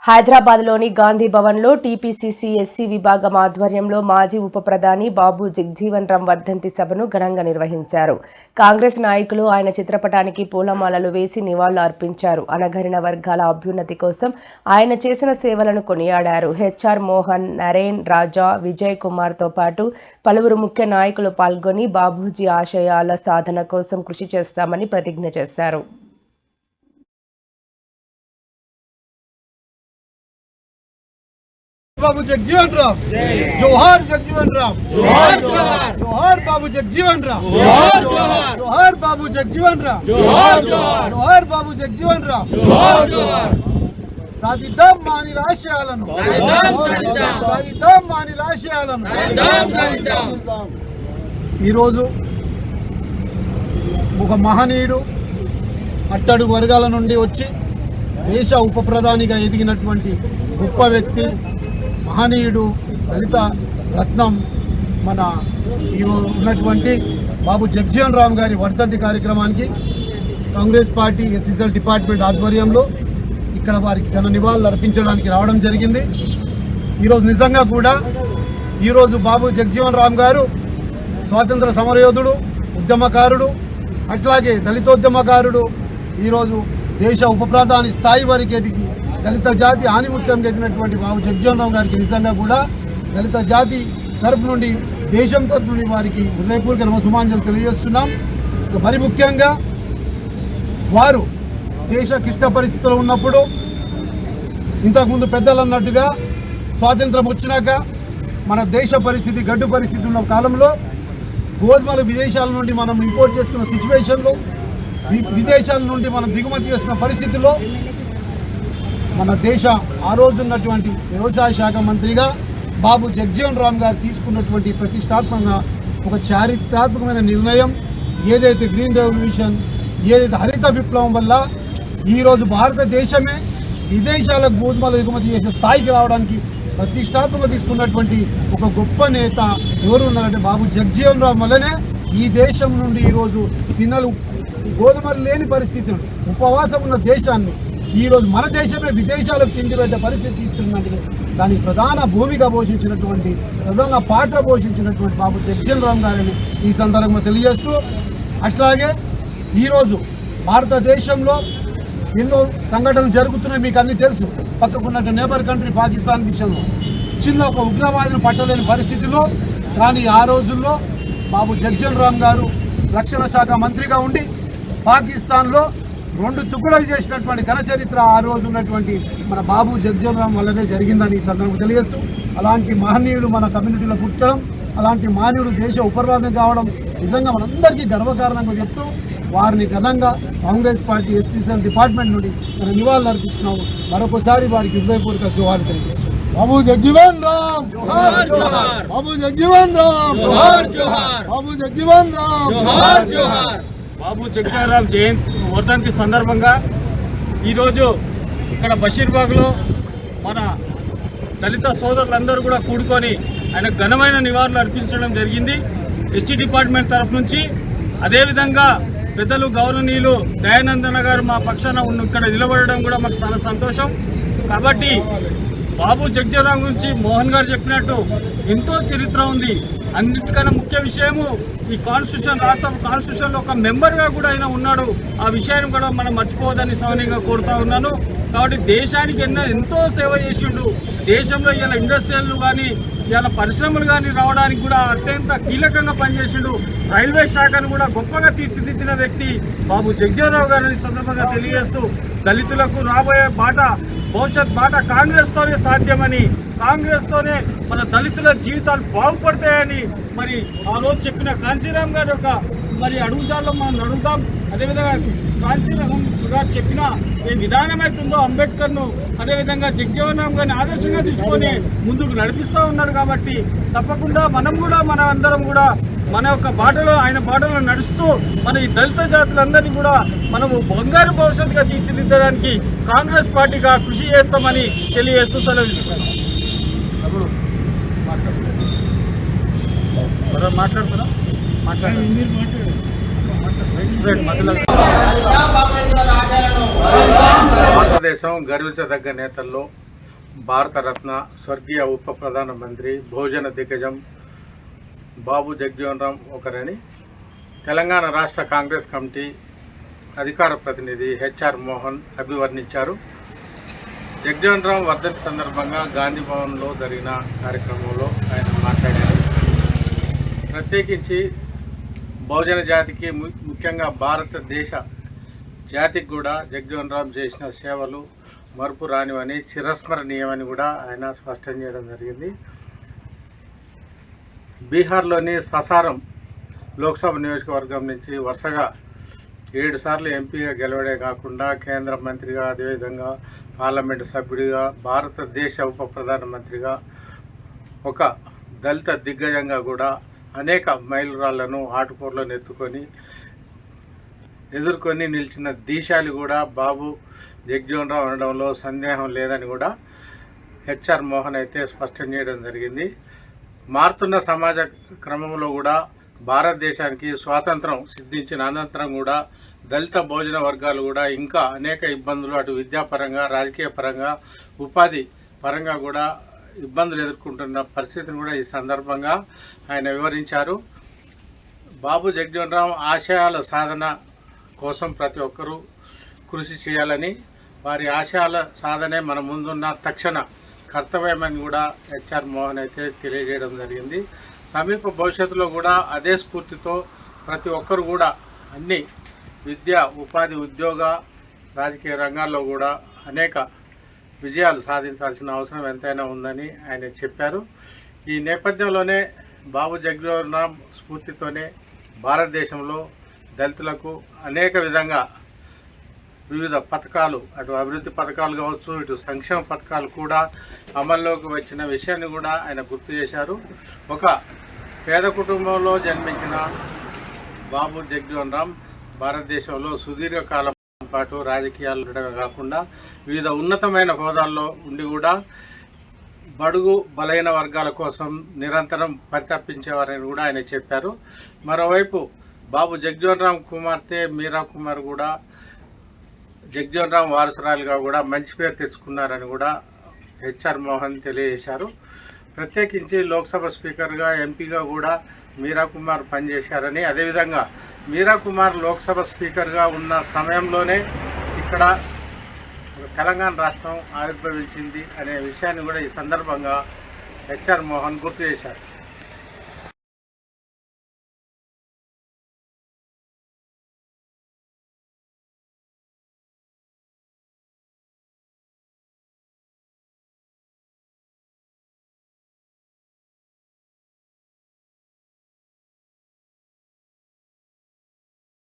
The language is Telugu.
హైదరాబాద్లోని గాంధీ భవన్లో టీపీసీసీ ఎస్సీ విభాగం ఆధ్వర్యంలో మాజీ ఉప ప్రధాని బాబు జగ్జీవన్ రామ్ వర్ధంతి సభను ఘనంగా నిర్వహించారు. కాంగ్రెస్ నాయకులు ఆయన చిత్రపటానికి పూలమాలలు వేసి నివాళులు అర్పించారు. అణగారిన వర్గాల అభ్యున్నతి కోసం ఆయన చేసిన సేవలను కొనియాడారు. హెచ్ఆర్ మోహన్, నరేన్, రాజా, విజయ్ కుమార్తో పాటు పలువురు ముఖ్య నాయకులు పాల్గొని బాబూజీ ఆశయాల సాధన కోసం కృషి చేస్తామని ప్రతిజ్ఞ చేశారు. बाबू जगजीवन राम जोहार जगजीवन राम जोहार जोहार जोहार बाबू जगजीवन राम जोहार जोहार जोहार बाबू जगजीवन राम जोहार जोहार जोहार बाबू जगजीवन राम जोहार जोहार సాధిద్దాం మానిల ఆశయాలను సాధిద్దాం మానిల ఆశయాలను ఈరోజు ఒక మహనీయుడు అట్టడుగు వర్గాల నుండి వచ్చి దేశ ఉప ప్రధానిగా ఎదిగినటువంటి గొప్ప వ్యక్తి, మహనీయుడు, దళిత రత్నం మన ఈరోజు ఉన్నటువంటి బాబు జగ్జీవన్ రామ్ గారి వర్ధంతి కార్యక్రమానికి కాంగ్రెస్ పార్టీ ఎస్సీసీఎల్ డిపార్ట్మెంట్ ఆధ్వర్యంలో ఇక్కడ వారికి ఘన నివాళులు అర్పించడానికి రావడం జరిగింది. ఈరోజు నిజంగా కూడా ఈరోజు బాబు జగ్జీవన్ రామ్ గారు స్వాతంత్ర సమరయోధుడు, ఉద్యమకారుడు, అట్లాగే దళితోద్యమకారుడు. ఈరోజు దేశ ఉప ప్రధాని స్థాయి వరకు ఎదిగి దళిత జాతి ఆనిముత్యం ఎదిగినటువంటి బాబు జగ్జీవన్ రామ్ గారికి నిజంగా కూడా దళిత జాతి తరపు నుండి, దేశం తరపు నుండి వారికి హృదయపూర్వక నమస్సుమాంజలు తెలియజేస్తున్నాం. మరి ముఖ్యంగా వారు దేశ క్లిష్ట పరిస్థితుల్లో ఉన్నప్పుడు, ఇంతకుముందు పెద్దలు అన్నట్టుగా స్వాతంత్రం వచ్చినాక మన దేశ పరిస్థితి గడ్డు పరిస్థితి ఉన్న కాలంలో గోధుమలు విదేశాల నుండి మనం ఇంపోర్ట్ చేసుకున్న సిచ్యువేషన్లో, విదేశాల నుండి మనం దిగుమతి చేసిన పరిస్థితుల్లో మన దేశ ఆ రోజు ఉన్నటువంటి వ్యవసాయ శాఖ మంత్రిగా బాబు జగ్జీవన్ రామ్ గారు తీసుకున్నటువంటి ప్రతిష్టాత్మకంగా ఒక చారిత్రాత్మకమైన నిర్ణయం ఏదైతే గ్రీన్ రెవల్యూషన్, ఏదైతే హరిత విప్లవం వల్ల ఈరోజు భారతదేశమే విదేశాలకు గోధుమలు ఎగుమతి చేసే స్థాయికి రావడానికి ప్రతిష్టాత్మకంగా తీసుకున్నటువంటి ఒక గొప్ప నేత ఎవరు ఉన్నారంటే బాబు జగ్జీవన్ రామ్ వల్లనే ఈ దేశం నుండి ఈరోజు గోధుమలు లేని పరిస్థితులు, ఉపవాసం ఉన్న దేశాన్ని ఈరోజు మన దేశమే విదేశాలకు తిండి పెట్టే పరిస్థితి తీసుకెళ్ళినందుకు దానికి ప్రధాన భూమిక పోషించినటువంటి, ప్రధాన పాత్ర పోషించినటువంటి బాబు జగ్జీవన్ రామ్ గారిని ఈ సందర్భంగా తెలియజేస్తూ, అట్లాగే ఈరోజు భారతదేశంలో ఎన్నో సంఘటనలు జరుగుతున్నాయి. మీకు అన్నీ తెలుసు. పక్కకున్నట్టు నేబర్ కంట్రీ పాకిస్తాన్ విషయంలో చిన్న ఒక ఉగ్రవాదిని పట్టలేని పరిస్థితిలో, కానీ ఆ రోజుల్లో బాబు జగ్జీవన్ రామ్ గారు రక్షణ శాఖ మంత్రిగా ఉండి పాకిస్తాన్లో 2 తుకుడలు చేసినటువంటి ఘన చరిత్ర ఆ రోజు ఉన్నటువంటి మన బాబు జగ్జీవన్ రామ్ వల్లనే జరిగిందని ఈ సందర్భంగా తెలియజేస్తూ, అలాంటి మహనీయుడు మన కమ్యూనిటీలో పుట్టడం, అలాంటి మహనీయుడు దేశ ఉపప్రధాని కావడం నిజంగా మనందరికీ గర్వకారణంగా చెప్తూ వారిని ఘనంగా కాంగ్రెస్ పార్టీ ఎస్సీసీఎల్ డిపార్ట్మెంట్ నుండి మన నివాళులు అర్పిస్తున్నాము. మరొకసారి వారికి హృదయపూర్వక జోహార్లు తెలియజేస్తున్నాం. బాబు జగ్జీవన్ రామ్ జోహార్ జోహార్, బాబు జగ్జీవన్ రామ్ జోహార్ జోహార్, బాబు జగ్జీవన్ రామ్ జోహార్ జోహార్. బాబు జగ్జీవన్ రామ్ జయంతి వర్ధంతి సందర్భంగా ఈరోజు ఇక్కడ బషీర్బాగ్లో మన దళిత సోదరులందరూ కూడా కూడుకొని ఆయన ఘనమైన నివాళులు అర్పించడం జరిగింది ఎస్సీ డిపార్ట్మెంట్ తరఫు నుంచి. అదేవిధంగా పెద్దలు గౌరవనీయులు దయానందన గారు మా పక్షాన ఇక్కడ నిలబడడం కూడా మాకు చాలా సంతోషం. కాబట్టి బాబు జగ్జీవన్ రామ్ గురించి మోహన్ గారు చెప్పినట్టు ఎంతో చరిత్ర ఉంది. అన్నిటికన్నా ముఖ్య విషయము ఈ కాన్స్టిట్యూషన్, రాష్ట్ర కాన్స్టిట్యూషన్లో ఒక మెంబర్గా కూడా ఆయన ఉన్నాడు. ఆ విషయాన్ని కూడా మనం మర్చిపోవద్దని సవనీయంగా కోరుతా ఉన్నాను. కాబట్టి దేశానికి ఎంతో సేవ చేసిండు. దేశంలో ఇలా ఇండస్ట్రియల్ కానీ ఇలా పరిశ్రమలు కానీ రావడానికి కూడా అత్యంత కీలకంగా పనిచేసిండు. రైల్వే శాఖను కూడా గొప్పగా తీర్చిదిద్దిన వ్యక్తి బాబు జగ్జీవన్ రామ్ గారిని సందర్భంగా తెలియజేస్తూ, దళితులకు రాబోయే భవిష్యత్ బాట కాంగ్రెస్తోనే సాధ్యమని, కాంగ్రెస్తోనే మన దళితుల జీవితాలు బాగుపడతాయని మరి ఆ రోజు చెప్పిన కాంచీరామ్ గారి యొక్క మరి అడుగుజాల్లో మనం అడుగుతాం. అదేవిధంగా కాంచీరామ్ గారు చెప్పిన ఏ విధానం అవుతుందో అంబేద్కర్ను, అదేవిధంగా జగ్జీవన్ రామ్ గారిని ఆదర్శంగా తీసుకొని ముందుకు నడిపిస్తూ ఉన్నారు. కాబట్టి తప్పకుండా మనం కూడా, మన అందరం కూడా మన యొక్క బాటలో, ఆయన బాటలో నడుస్తూ మన ఈ దళిత జాతులందరినీ కూడా మనము బంగారు భవిష్యత్తుగా తీర్చిదిద్దడానికి కాంగ్రెస్ పార్టీగా కృషి చేస్తామని తెలియజేస్తూ సెలవిస్తున్నాం. మాట్లాడుతున్నా భారతదేశం గర్వించదగ్గ నేతల్లో భారతరత్న స్వర్గీయ ఉప ప్రధానమంత్రి భోజన దిగ్గజం బాబు జగ్జీవన్ రామ్ ఒకరని తెలంగాణ రాష్ట్ర కాంగ్రెస్ కమిటీ అధికార ప్రతినిధి హెచ్ఆర్ మోహన్ అభివర్ణించారు. జగ్జీవన్ రామ్ వర్ధంతి సందర్భంగా గాంధీ భవన్లో జరిగిన కార్యక్రమంలో ఆయన మాట్లాడారు. ప్రత్యేకించి బహుజన జాతికి ముఖ్యంగా భారతదేశ జాతికి కూడా జగ్జీవన్ రామ్ చేసిన సేవలు మరుపు రానివని చిరస్మరణీయమని కూడా ఆయన స్పష్టం చేయడం జరిగింది. బీహార్లోని ససారం లోక్సభ నియోజకవర్గం నుంచి వరుసగా 7 సార్లు ఎంపీగా గెలవడే కాకుండా కేంద్ర మంత్రిగా, అదేవిధంగా పార్లమెంటు సభ్యుడిగా, భారతదేశ ఉప ప్రధానమంత్రిగా, ఒక దళిత దిగ్గజంగా కూడా అనేక మైలురాళ్లను ఆటుపోర్లో ఎదుర్కొని నిలిచిన దీశాలు కూడా బాబు జగ్జీవన్ రామ్ అనడంలో సందేహం లేదని కూడా హెచ్ఆర్ మోహన్ అయితే స్పష్టం చేయడం జరిగింది. మారుతున్న సమాజ క్రమంలో కూడా భారతదేశానికి స్వాతంత్రం సిద్ధించిన అనంతరం కూడా దళిత బహుజన వర్గాలు కూడా ఇంకా అనేక ఇబ్బందులు, అటు విద్యాపరంగా, రాజకీయ పరంగా, ఉపాధి పరంగా కూడా ఇబ్బందులు ఎదుర్కొంటున్న పరిస్థితిని కూడా ఈ సందర్భంగా ఆయన వివరించారు. బాబు జగ్జీవన్ రామ్ ఆశయాల సాధన కోసం ప్రతి ఒక్కరూ కృషి చేయాలని, వారి ఆశయాల సాధనే మన ముందున్న తక్షణ కర్తవ్యమని కూడా హెచ్ఆర్ మోహన్ అయితే తెలియజేయడం జరిగింది. సమీప భవిష్యత్తులో కూడా అదే స్ఫూర్తితో ప్రతి ఒక్కరు కూడా అన్ని విద్య, ఉపాధి, ఉద్యోగ, రాజకీయ రంగాల్లో కూడా అనేక విజయాలు సాధించాల్సిన అవసరం ఎంతైనా ఉందని ఆయన చెప్పారు. ఈ నేపథ్యంలోనే బాబు జగ్జీవన్ రామ్ స్ఫూర్తితోనే భారతదేశంలో దళితులకు అనేక విధంగా వివిధ పథకాలు, అటు అభివృద్ధి పథకాలు కావచ్చు, ఇటు సంక్షేమ పథకాలు కూడా అమల్లోకి వచ్చిన విషయాన్ని కూడా ఆయన గుర్తు చేశారు. ఒక పేద కుటుంబంలో జన్మించిన బాబు జగ్జీవన్ రామ్ భారతదేశంలో సుదీర్ఘకాలం పాటు రాజకీయాలు ఉండడమే కాకుండా వివిధ ఉన్నతమైన హోదాల్లో ఉండి కూడా బడుగు బలైన వర్గాల కోసం నిరంతరం పరితపించేవారని కూడా ఆయన చెప్పారు. మరోవైపు బాబు జగ్జీవన్ రామ్ కుమార్తె మీరా కుమార్ కూడా జగ్జీవన్ రామ్ వారసురాలుగా కూడా మంచి పేరు తెచ్చుకున్నారని కూడా హెచ్ఆర్ మోహన్ తెలియజేశారు. ప్రత్యేకించి లోక్సభ స్పీకర్గా, ఎంపీగా కూడా మీరా కుమార్ పనిచేశారని, అదేవిధంగా మీరా కుమార్ లోక్సభ స్పీకర్గా ఉన్న సమయంలోనే ఇక్కడ తెలంగాణ రాష్ట్రం ఆవిర్భవించింది అనే విషయాన్ని కూడా ఈ సందర్భంగా హెచ్ఆర్ మోహన్ గుర్తు చేశారు.